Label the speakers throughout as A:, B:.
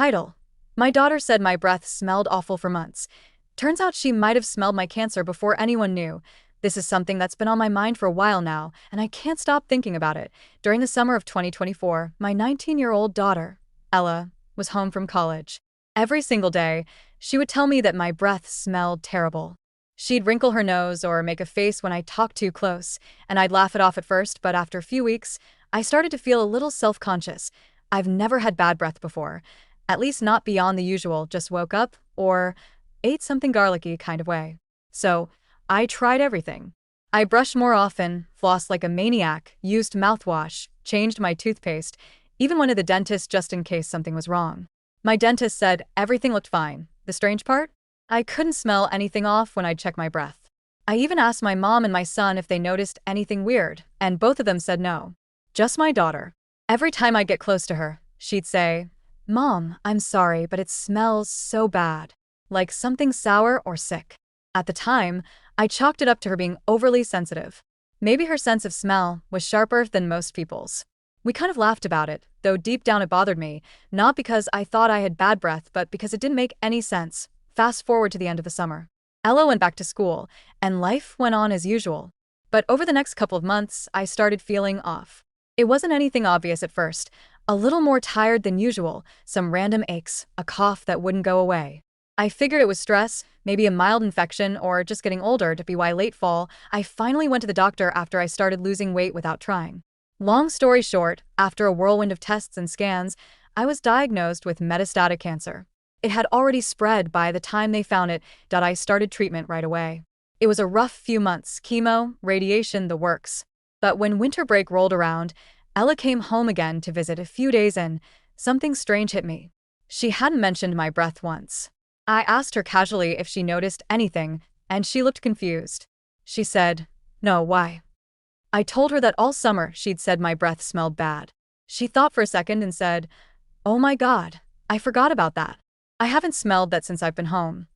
A: Title: My daughter said my breath smelled awful for months. Turns out she might have smelled my cancer before anyone knew. This is something that's been on my mind for a while now, and I can't stop thinking about it. During the summer of 2024, my 19-year-old daughter, Ella, was home from college. Every single day, she would tell me that my breath smelled terrible. She'd wrinkle her nose or make a face when I talked too close, and I'd laugh it off at first, but after a few weeks, I started to feel a little self-conscious. I've never had bad breath before, at least not beyond the usual, just woke up or ate something garlicky kind of way. So, I tried everything. I brushed more often, flossed like a maniac, used mouthwash, changed my toothpaste, even went to the dentist just in case something was wrong. My dentist said everything looked fine. The strange part? I couldn't smell anything off when I'd check my breath. I even asked my mom and my son if they noticed anything weird, and both of them said no. Just my daughter. Every time I'd get close to her, she'd say, "Mom, I'm sorry, but it smells so bad. Like something sour or sick." At the time, I chalked it up to her being overly sensitive. Maybe her sense of smell was sharper than most people's. We kind of laughed about it, though deep down it bothered me, not because I thought I had bad breath, but because it didn't make any sense. Fast forward to the end of the summer. Ella went back to school, and life went on as usual. But over the next couple of months, I started feeling off. It wasn't anything obvious at first. A little more tired than usual, some random aches, a cough that wouldn't go away. I figured it was stress, maybe a mild infection, or just getting older. To be why late fall, I finally went to the doctor after I started losing weight without trying. Long story short, after a whirlwind of tests and scans, I was diagnosed with metastatic cancer. It had already spread by the time they found it. I started treatment right away. It was a rough few months, chemo, radiation, the works. But when winter break rolled around, Ella came home again to visit. A few days in, something strange hit me. She hadn't mentioned my breath once. I asked her casually if she noticed anything, and she looked confused. She said, "No, why?" I told her that all summer she'd said my breath smelled bad. She thought for a second and said, "Oh my God, I forgot about that. I haven't smelled that since I've been home."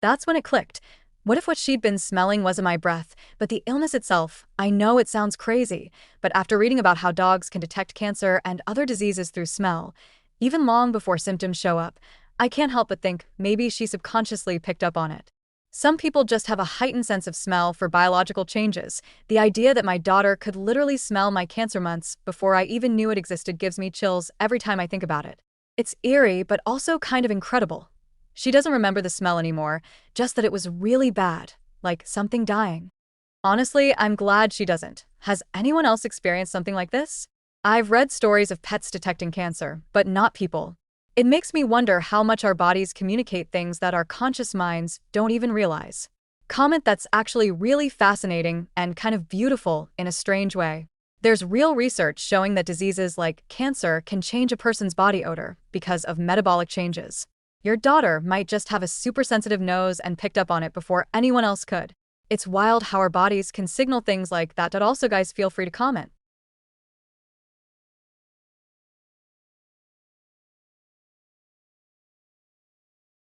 A: That's when it clicked. What if what she'd been smelling wasn't my breath, but the illness itself? I know it sounds crazy, but after reading about how dogs can detect cancer and other diseases through smell, even long before symptoms show up, I can't help but think maybe she subconsciously picked up on it. Some people just have a heightened sense of smell for biological changes. The idea that my daughter could literally smell my cancer months before I even knew it existed gives me chills every time I think about it. It's eerie, but also kind of incredible. She doesn't remember the smell anymore, just that it was really bad, like something dying. Honestly, I'm glad she doesn't. Has anyone else experienced something like this? I've read stories of pets detecting cancer, but not people. It makes me wonder how much our bodies communicate things that our conscious minds don't even realize. Comment that's actually really fascinating and kind of beautiful in a strange way. There's real research showing that diseases like cancer can change a person's body odor because of metabolic changes. Your daughter might just have a super sensitive nose and picked up on it before anyone else could. It's wild how our bodies can signal things like that. Also, guys, feel free to comment.